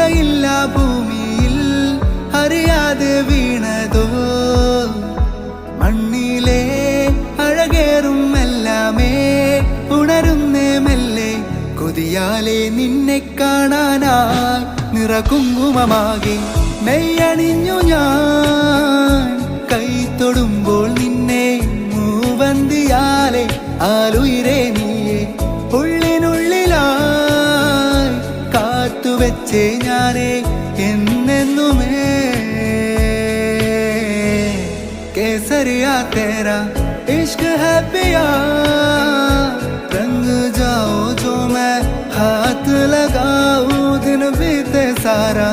ചിന്തയില്ല ഭൂമിയിൽ അറിയാതെ വീണതോ മണ്ണിലെ അഴകേറും എല്ലാമേ ഉണരുന്നേ മെല്ലെ കൊതിയാലെ നിന്നെ കാണാനായി നിറകുങ്കുമമാകെ മെയ്യണിഞ്ഞു ഞാൻ കൈ തൊടുമ്പോൾ നിന്നെ മൂവന്തിയാലെ ആലുയിരേ നീയെ ഉള്ളിനുള്ളിലായി കാത്തുവെച്ചേ ഞാനേ എന്നെന്നുമേ കേസരിയാ തേരാ इश्क है पिया रंग जाओ जो मैं हाथ लगाऊं दिन बीते सारा